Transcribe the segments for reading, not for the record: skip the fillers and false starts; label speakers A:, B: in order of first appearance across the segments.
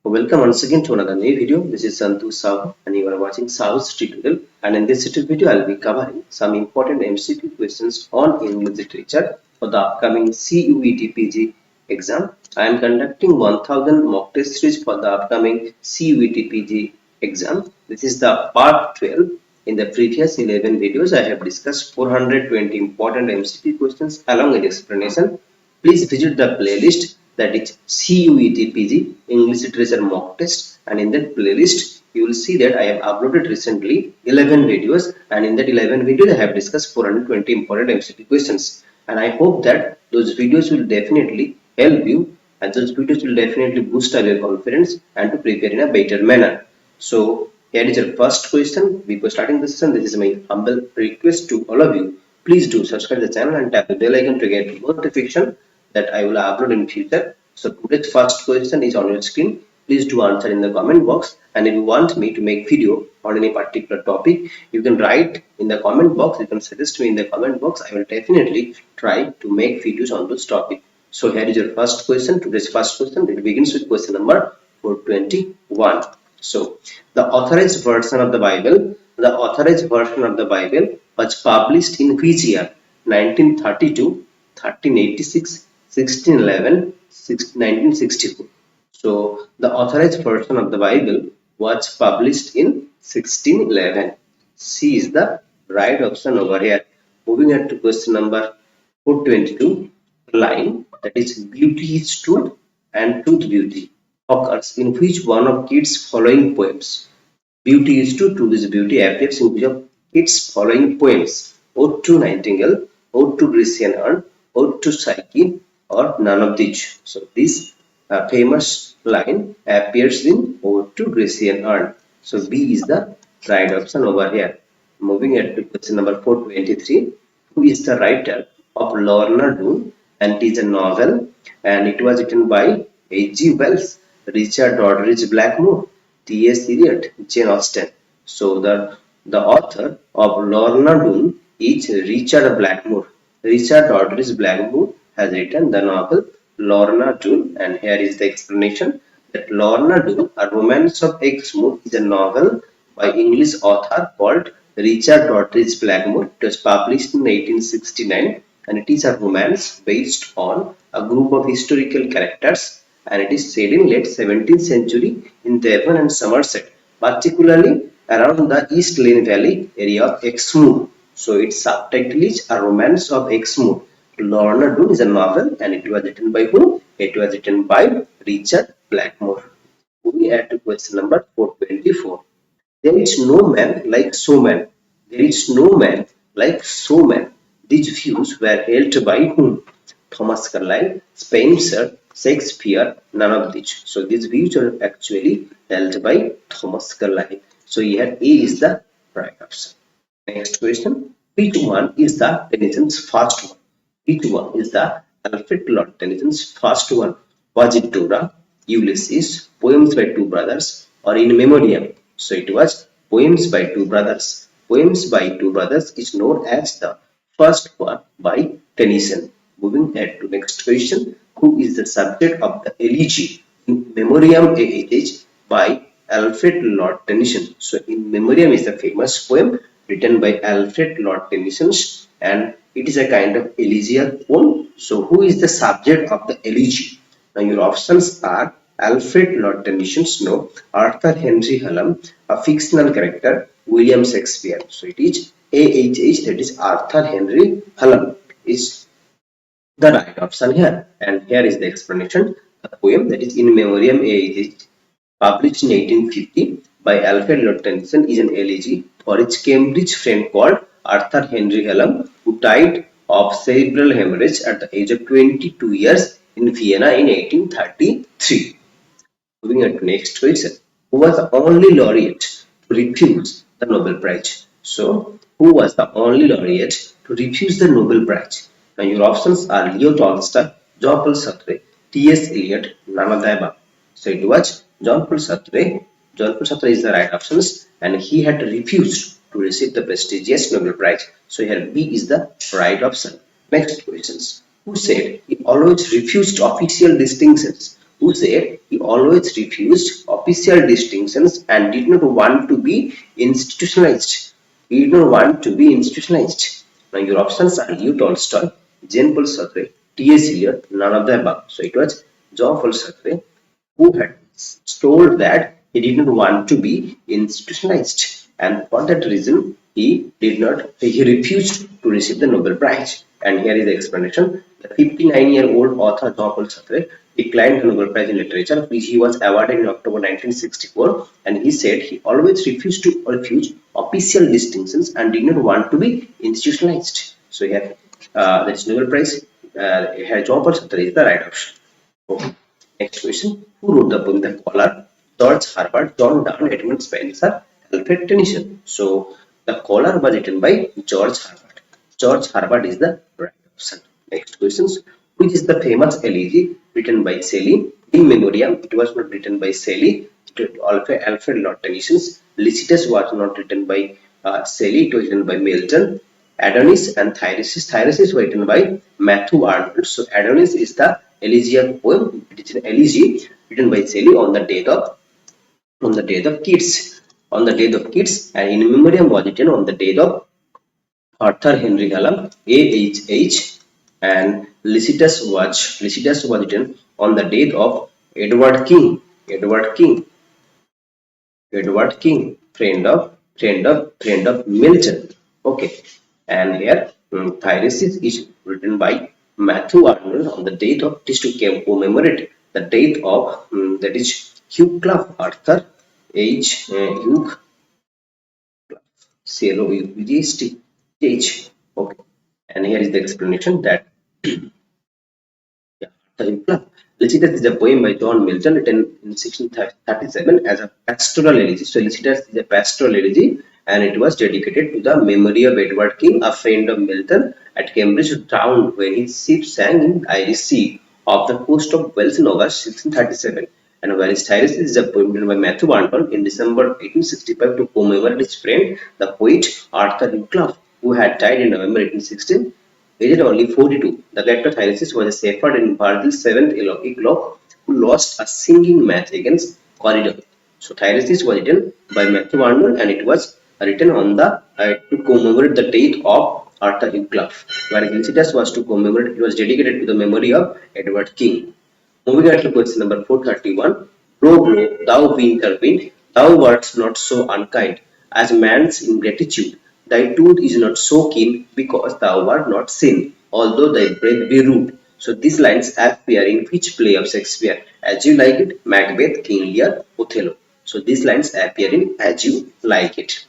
A: Welcome once again to another new video. This is Santu Sahu and you are watching Sahu's tutorial, and in this tutorial video I will be covering some important MCQ questions on English literature for the upcoming CUET PG exam. I am conducting 1000 mock test series for the upcoming CUET PG exam. This is the part 12. In the previous 11 videos I have discussed 420 important MCQ questions along with explanation. Please visit the playlist, that is CUET PG English Literature Mock Test, and in that playlist you will see that I have uploaded recently 11 videos, and in that 11 videos I have discussed 420 important MCQ questions, and I hope that those videos will definitely help you, and those videos will definitely boost your confidence and to prepare in a better manner. So here is your first question. Before starting this session, this is my humble request to all of you. Please do subscribe the channel and tap the bell icon to get notification that I will upload in future. So today's first question is on your screen. Please do answer in the comment box, and if you want me to make video on any particular topic, you can write in the comment box. You can suggest me in the comment box. I will definitely try to make videos on this topic. So here is your first question. Today's first question. It begins with question number 421. So the authorized version of the Bible was published in which year? 1932, 1386, 1611, 1964. So the authorized version of the Bible was published in 1611. C is the right option over here. Moving on to question number 422. Line, that is beauty is truth and truth beauty, occurs in which one of Keats' following poems? Beauty is truth is beauty appears in which of Keats' following poems? Ode to Nightingale, Ode to Grecian Urn, Ode to Psyche, or none of these. So this famous line appears in Ode to Grecian Urn. So B is the right option over here. Moving on to question number 423. Who is the writer of Lorna Doone? And it is a novel, and it was written by H.G. Wells, Richard Doddridge Blackmore, T.S. Eliot, Jane Austen. So the author of Lorna Doone is Richard Blackmore. Richard Doddridge Blackmore has written the novel Lorna Doone, and here is the explanation that Lorna Doone, A Romance of Exmoor, is a novel by English author called Richard Doddridge Blackmore. It was published in 1869, and it is a romance based on a group of historical characters, and it is set in late 17th century in Devon and Somerset, particularly around the East Lane Valley area of Exmoor. So its subtitle is A Romance of Exmoor. Lorna Doone is a novel, and it was written by whom? It was written by Richard Blackmore. We add to question number 424. There is no man like so man. There is no man like so man. These views were held by whom? Thomas Carlyle, Spencer, Shakespeare, none of these. So these views are actually held by Thomas Carlyle. So here A is the right option. Next question. Which one is the Tennyson's first one? Which one is the Alfred Lord Tennyson's first one? Was it Dora, Ulysses, Poems by Two Brothers, or In Memoriam? So it was Poems by Two Brothers. Poems by Two Brothers is known as the first one by Tennyson. Moving ahead to next question. Who is the subject of the elegy In Memoriam by Alfred Lord Tennyson? So In Memoriam is a famous poem written by Alfred Lord Tennyson, and it is a kind of elegiac poem. So who is the subject of the elegy? Now your options are Alfred Lord Tennyson, no, Arthur Henry Hallam, a fictional character, William Shakespeare. So it is AHH, that is Arthur Henry Hallam is the right option here. And here is the explanation. The poem, that is In Memoriam AHH, published in 1850 by Alfred Lord Tennyson, is an elegy for his Cambridge friend called Arthur Henry Hallam, who died of cerebral hemorrhage at the age of 22 years in Vienna in 1833. Moving on to next question. Who was the only laureate to refuse the Nobel Prize? So, who was the only laureate to refuse the Nobel Prize? Now, your options are Leo Tolstoy, Jean-Paul Sartre, T.S. Eliot, none of the above. So, it was Jean-Paul Sartre. Jean-Paul Sartre is the right options, and he had refused to receive the prestigious Nobel Prize. So, here B is the right option. Next questions. Who said he always refused official distinctions who said he always refused official distinctions and did not want to be institutionalized. He did not want to be institutionalized. Now your options are Leo Tolstoy, Jean-Paul Sartre, T.S. Eliot, none of the above. So it was Jean-Paul Sartre who had told that he did not want to be institutionalized, and for that reason he refused to receive the Nobel Prize. And here is the explanation: the 59-year-old author Jean-Paul Sartre declined the Nobel Prize in Literature, which he was awarded in October 1964, and he said he always refused official distinctions and did not want to be institutionalized. So here, this Nobel Prize, here Jean-Paul Sartre is the right option. Okay. Next question. Who wrote the poem The Collar? George Herbert, John Donne, Edmund Spenser, Alfred Tennyson. So The Collar was written by George Herbert. George Herbert is the right option. Next questions. Which is the famous elegy written by Shelley? In Memoriam, it was not written by Shelley. Alfred Lord Tennyson's. Lycidas was not written by Shelley. It was written by Milton. Adonis and Thyrsis. Thyrsis were written by Matthew Arnold. So Adonis is the elegiac poem. It is an elegy written by Shelley on the death of Keats. On the death of Keats, and in memoriam was written on the death of Arthur Henry Hallam, AHH, and Lycidas was written on the death of Edward King. Edward King. Edward King, friend of Milton. Okay, and here Tiresias is written by Matthew Arnold on the date of this to commemorate the date of that is Hugh Clough, Arthur H. Hugh C-L-O-U-G-H-T-H. Okay, and here is the explanation that yeah, the Lycidas is a poem by John Milton written in 1637 as a pastoral elegy. So Lycidas is a pastoral elegy and it was dedicated to the memory of Edward King, a friend of Milton at Cambridge, drowned when his ship sank in the Irish Sea off the coast of Wales in August 1637. And whereas Tiresias is a poem written by Matthew Arnold in December 1865 to commemorate his friend, the poet Arthur Hugh Clough, who had died in November 1816. Aged only 42, the character Tiresias was a shepherd in Virgil's seventh epilogue who lost a singing match against Corydon. So Tiresias was written by Matthew Arnold and it was written on the to commemorate the death of Arthur Hugh Clough. Whereas Lycidas was to commemorate, it was dedicated to the memory of Edward King. Moving on to question number 431. Blow, blow, thou winter wind, thou wert not so unkind as man's ingratitude. Thy tooth is not so keen because thou art not seen, although thy breath be rude. So these lines appear in which play of Shakespeare? As You Like It, Macbeth, King Lear, Othello. So these lines appear in As You Like It.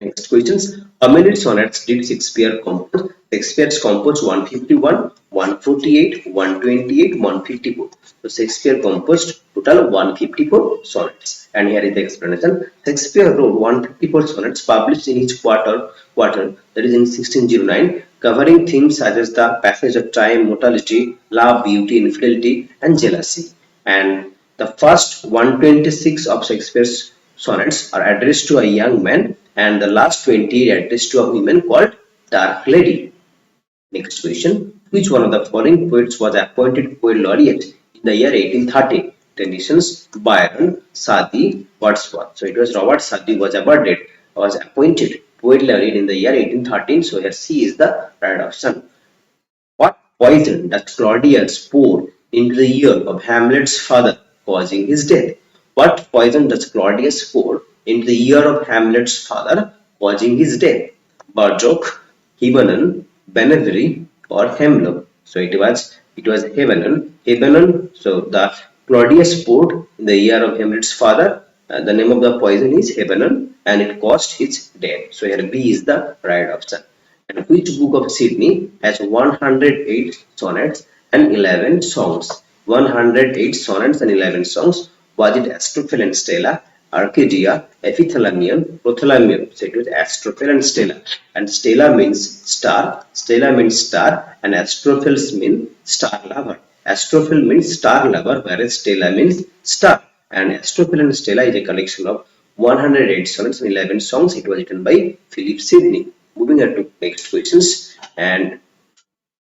A: Next questions. How many sonnets did Shakespeare compose? Shakespeare composed 151, 148, 128, 154. So Shakespeare composed total 154 sonnets. And here is the explanation. Shakespeare wrote 154 sonnets published in each quarter that is in 1609, covering themes such as the passage of time, mortality, love, beauty, infidelity, and jealousy. And the first 126 of Shakespeare's sonnets are addressed to a young man and the last 20 are addressed to a woman called Dark Lady. Next question. Which one of the following poets was appointed poet laureate in the year 1830? Tennyson's, Byron, Sadi, Wordsworth. So it was Robert Sadi was appointed poet laureate in the year 1813. So here C is the right option. What poison does Claudius pour into the ear of Hamlet's father, causing his death? What poison does Claudius pour into the ear of Hamlet's father, causing his death? Burdock, Hibanon, Benevery, or Hemlock. So it was Hibanon. So the Claudius poured in the ear of Hamlet's father. The name of the poison is Hibanon, and it caused his death. So here B is the right option. And which book of Sydney has 108 sonnets and 11 songs? 108 sonnets and 11 songs. Was it Astrophel and Stella, Arcadia, Epithalamion, Prothalamion? So it was Astrophel and Stella. And Stella means star, and Astrophels mean star lover. Astrophel means star lover, whereas Stella means star. And Astrophel and Stella is a collection of 108 sonnets and 11 songs. It was written by Philip Sidney. Moving on to next questions. And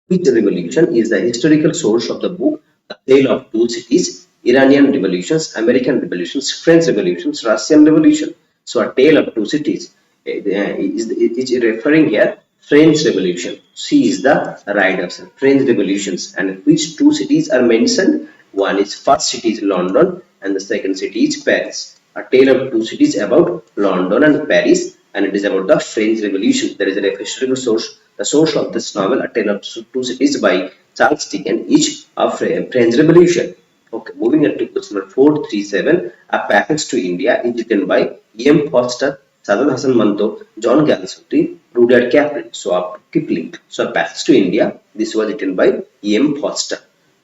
A: which revolution is the historical source of the book The Tale of Two Cities, Iranian revolutions, American revolutions, French revolutions, Russian revolution. So a tale of two cities is referring here French revolution. C is the right option. French revolutions, and which two cities are mentioned? One is first city is London and the second city is Paris. A tale of two cities about London and Paris, and it is about the French Revolution. There is a historical source. The source of this novel, A Tale of Two Cities by Charles Dickens, is a French Revolution. Okay, moving on to question number 437. A Passage to India is written by E.M. Foster, Sadad Hasan Manto, John Galsworthy, Rudyard Kipling. So, Kipling. So, A Passage to India, this was written by E.M. Foster.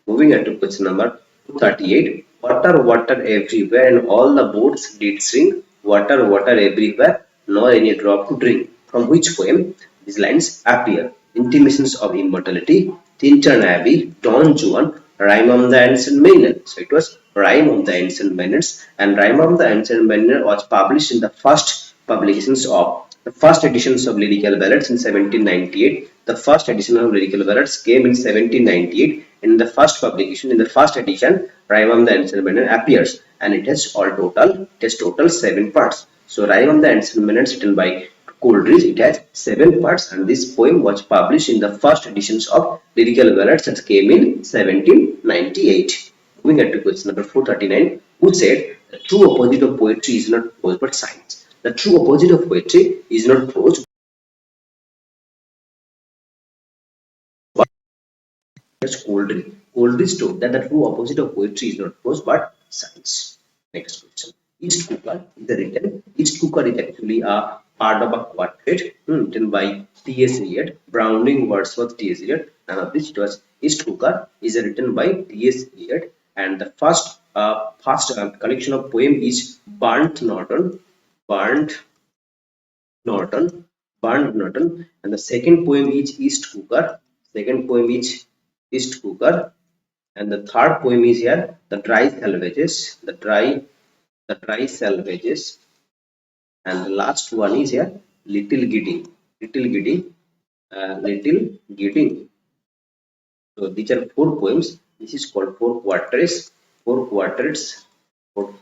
A: Moving on to question number 238. Water, water everywhere, and all the boats did sing. Water, water everywhere, nor any drop to drink. From which poem these lines appear? Intimations of Immortality, Tintern Abbey, Don Juan, Rime of the Ancient Mariner. So it was Rime of the Ancient Mariners, and Rime of the Ancient Mariner was published in the first publications of the first editions of Lyrical Ballads in 1798. The first edition of Lyrical Ballads came in 1798. In the first publication, in the first edition, Rime of the Ancient Mariner appears, and it has total 7 parts. So Rime of the Ancient Mariner written by Coleridge, it has 7 parts, and this poem was published in the first editions of Lyrical Ballads that came in 1798. Moving on to question number 439, who said the true opposite of poetry is not prose but science. The true opposite of poetry is not prose but that's Coleridge. Coleridge told that the true opposite of poetry is not prose but science. Next question. East Cooker is written. East Cooker is actually a part of a quartet written by T.S. Eliot, Browning, Wordsworth, T.S. Eliot. None of this. It was East Cooker is written by T.S. Eliot, and the first collection of poem is Burnt Norton, Burnt Norton, Burnt Norton, and the second poem is East Cooker. Second poem is East Cooker, and the third poem is here the Dry Salvages, the Dry Salvages, and the last one is here Little Gidding, Little Gidding, Little Gidding. So these are four poems. This is called four quartets, four quartets, four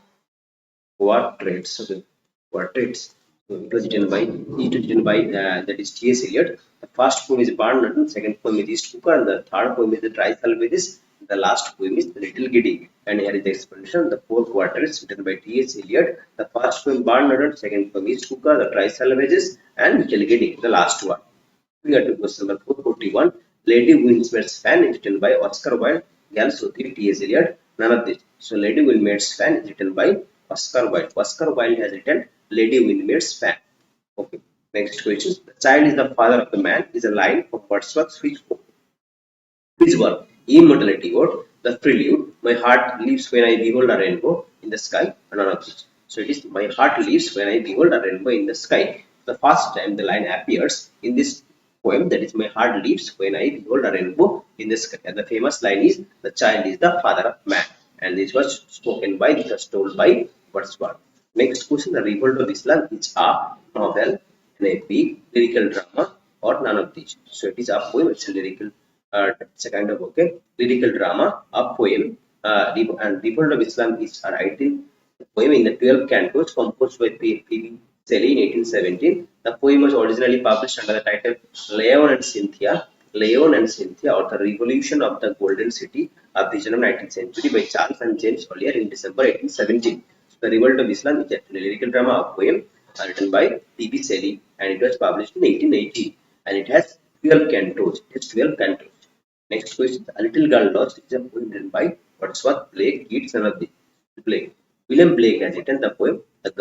A: quartets. Okay, quartets. So it was written by that is T.S. Eliot. The first poem is Barn Norton, second poem is East Cooker, and the third poem is the Dry Salvages. The last poem is the Little Giddy. And here is the explanation. The four quartets written by T.S. Eliot. The first poem Barn Norton, second poem East Cooker, the Dry Salvages, and Little Giddy, the last one. We are to question number 441. Lady Windermere's Fan is written by Oscar Wilde, Galsworthy, T.S. Eliot, none of this. So Lady Windermere's Fan is written by Oscar Wilde. Oscar Wilde has written Lady Windermere's Fan. Okay. Next question. The child is the father of the man is a line from Wordsworth's which work? Immortality word, the prelude. My heart leaps when I behold a rainbow in the sky. None of this. So it is my heart leaps when I behold a rainbow in the sky. The first time the line appears in this poem, that is my heart leaps when I behold a rainbow in the sky. And the famous line is the child is the father of man. And this was spoken by, this was told by Wordsworth. Next question, the Revolt of Islam is a novel, an epic, lyrical drama, or none of these. So it is a poem, it's a lyrical, it's a kind of lyrical drama, a poem, and Revolt of Islam is a writing poem in the 12 cantos composed by P.B. Shelley in 1817. The poem was originally published under the title Leon and Cynthia, or the Revolution of the Golden City, a vision of 19th century by Charles and James Collier in December 1817. So the Revolt of Islam is actually a lyrical drama, a poem written by P.B. Shelley, and it was published in 1880, and it has 12 cantos. It has 12 cantos. Next question, A Little Girl Lost is a poem written by Wordsworth, Blake, Keats, and Blake. William Blake has written the poem A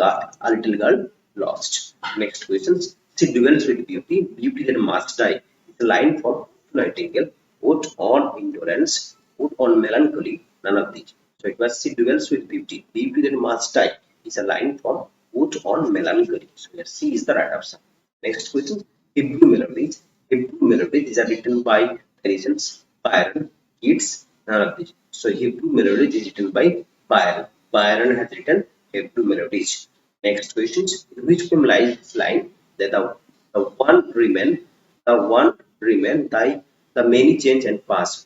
A: Little Girl Lost. Next question, She dwells with beauty, beauty that must die. It's a line from Nightingale, Ode on Indolence, Ode on Melancholy, none of these. So it was She dwells with beauty, beauty that must die. It's a line from Ode on Melancholy. So here C is the right answer. Next question, Hebrew melodies. Hebrew melodies are written by Reasons, Byron, Keats, none of these. So Hebrew melodies is written by Byron. Byron has written Hebrew melodies. Next question: in which poem lies this line that the one remain, the many change and pass.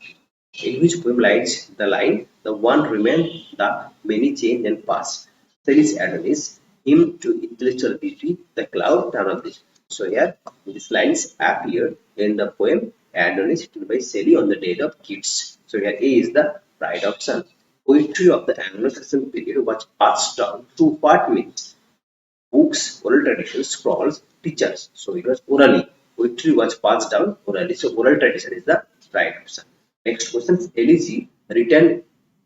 A: in which poem lies the line, the one remain, the many change and pass. There is Adonis, him to intellectual beauty, the cloud turn of this. So here, these lines appear in the poem Adonis written by Shelley on the death of Keats. So here A is the right option. Poetry of the Anglo-Saxon period was passed down through what means? Books, oral tradition, scrolls, teachers. So it was orally. Poetry was passed down orally. So oral tradition is the right option. Next question: elegy written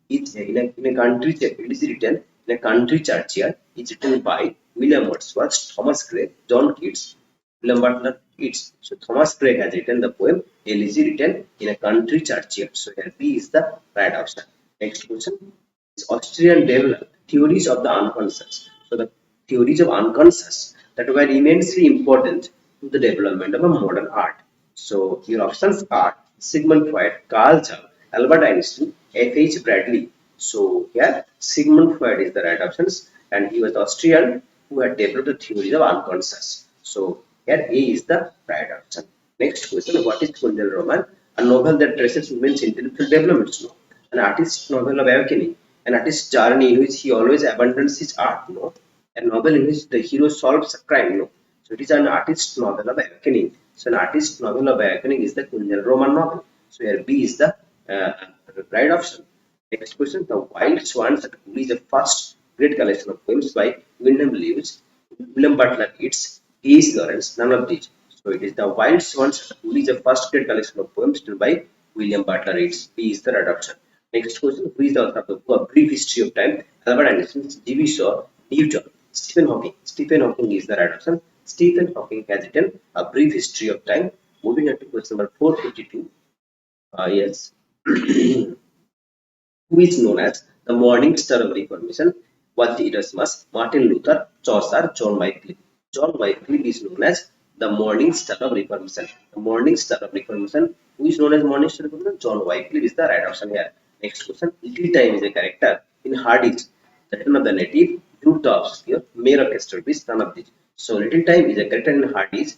A: is in a country. Elegy written in a country churchyard is written by William Wordsworth, Thomas Gray, John Keats, William Butler Yeats. So Thomas Gray has written the poem Elegy written in a country churchyard. So here B is the right option. Next question is Austrian developed theories of the unconscious. So the theories of unconscious that were immensely important to the development of a modern art. So your options are Sigmund Freud, Carl Jung, Albert Einstein, F.H. Bradley. So here Sigmund Freud is the right options, and he was Austrian who had developed the theory of unconscious. So here A is the right option. Next question: what is Kundal Roman? A novel that traces women's intellectual development. No. An artist's novel of awakening, an artist's journey in which he always abandons his art. No. A novel in which the hero solves a crime. No. So it is an artist's novel of awakening. So an artist's novel of awakening is the Kundal Roman novel. So here B is the right option. Next question: the Wild Swans is the first great collection of poems by William Lewis, William Butler Yeats, E.S. Lawrence. None of these. So it is the Wild Swans is the first great collection of poems written by William Butler Yeats. B is the right option. Next question: who is the author of the book A Brief History of Time? Albert Einstein, G.B. Shaw, Newton, Stephen Hawking. Stephen Hawking is the right option. Stephen Hawking has written A Brief History of Time. Moving on to question number 452. Yes. Who is known as the morning star of Reformation? Walter Erasmus, Martin Luther, Chaucer, John Wycliffe. John Wycliffe is known as the morning star of Reformation. The morning star of Reformation. Who is known as morning star of Reformation? John Wycliffe is the right option here. Next question. Little Time is a character in Hardy's The Return of the Native, Jude the Obscure, Mayor of Casterbridge, none of these. So Little Time is a character in Hardy's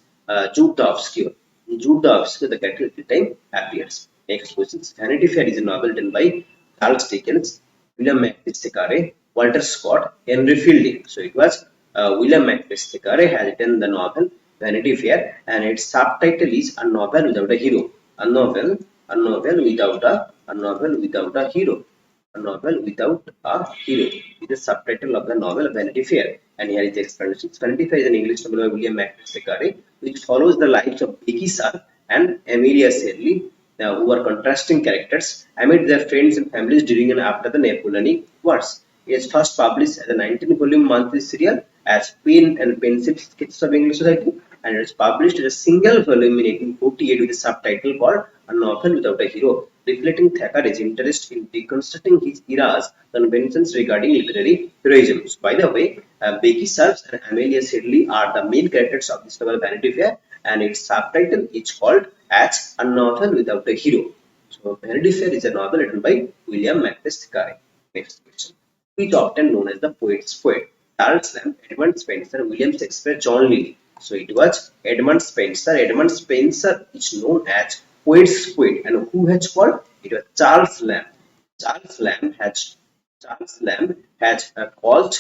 A: Jude the Obscure. Jude the Obscure, the character Little Time appears. Next question. Vanity Fair is a novel written by Charles Dickens, William Makepeace Thackeray, Walter Scott, Henry Fielding. So it was William Makepeace Thackeray has written the novel Vanity Fair, and its subtitle is A Novel Without a Hero. A novel without a hero. A novel without a hero is the subtitle of the novel Vanity Fair. And here is the explanation. Vanity Fair is an English novel by William Makepeace Thackeray, which follows the lives of Becky Sharp and Amelia Shirley, who are contrasting characters amid their friends and families during and after the Napoleonic Wars. It was first published as a 19-volume monthly serial as Pen and Pencil Sketches of English Society, and it was published as a single volume in 1848 with a subtitle called A Novel Without a Hero, reflecting Thackeray's interest in deconstructing his era's conventions regarding literary heroism. So, by the way, Becky Sharp and Amelia Shirley are the main characters of this novel Vanity Fair, and its subtitle is called as A Novel Without a Hero. So, Vanity Fair is a novel written by William Makepeace Thackeray. Next question. Who is often known as the poet's poet? Charles Lamb, Edmund Spenser, William Shakespeare, John Lilly. So it was Edmund Spenser. Edmund Spenser is known as poet's poet, and who has called it was Charles Lamb. Charles Lamb has called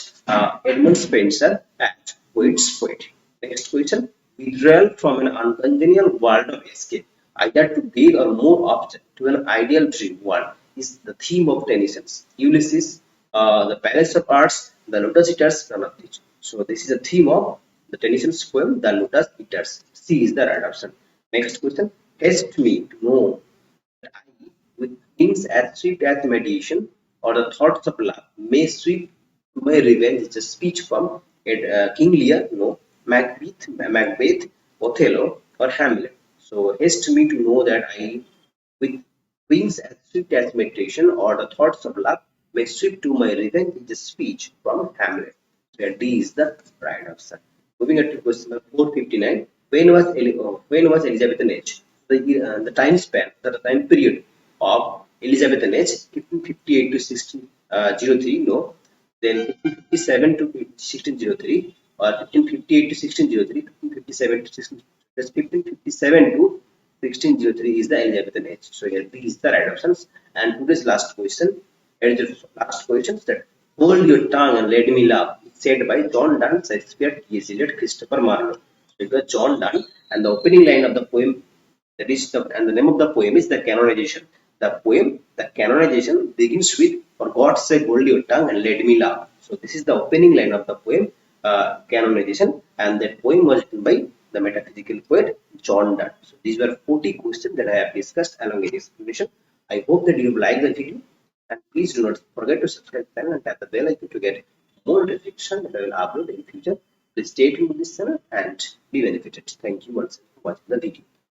A: Edmund Spenser as poet's poet. Next question: withdrawal from an uncongenial world of escape, either to beg or more often to an ideal dream world, is the theme of Tennyson's Ulysses, the Palace of Arts, the Lotus Eaters, none of these. So this is a theme of the Tennyson's poem, The Lotus Eaters. C is the right option. Next question: haste me to know that I, with wings as swift as meditation, or the thoughts of love, may sweep to my revenge. It's a speech from King Lear, no, Macbeth, Othello, or Hamlet. So haste me to know that I, with wings as swift as meditation, or the thoughts of love, may sweep to my revenge is a speech from Hamlet. So D is the right answer. Moving on to question number 459. When was Elizabethan age? The time span, the time period of Elizabethan age, 1558 to 1603, no. Then 1557 to 1603, or 1558 to 1603, 1557 to 16, that's 1557 to 1603 is the Elizabethan age. So here B is the right options. And today's last question, last question that hold your tongue and let me laugh. It's said by John Donne, Shakespeare, T.S. Eliot, Christopher Marlowe. So it was John Donne, and the opening line of the poem, that is and the name of the poem is the canonization. The poem, the canonization begins with "For God's sake, hold your tongue and let me laugh." So this is the opening line of the poem, canonization, and that poem was written by the metaphysical poet John Donne. So these were 40 questions that I have discussed along with explanation. I hope that you have liked the video, and please do not forget to subscribe to the channel and tap the bell icon to get more notification that I will upload in future. Please stay tuned to this channel and be benefited. Thank you once for watching the video.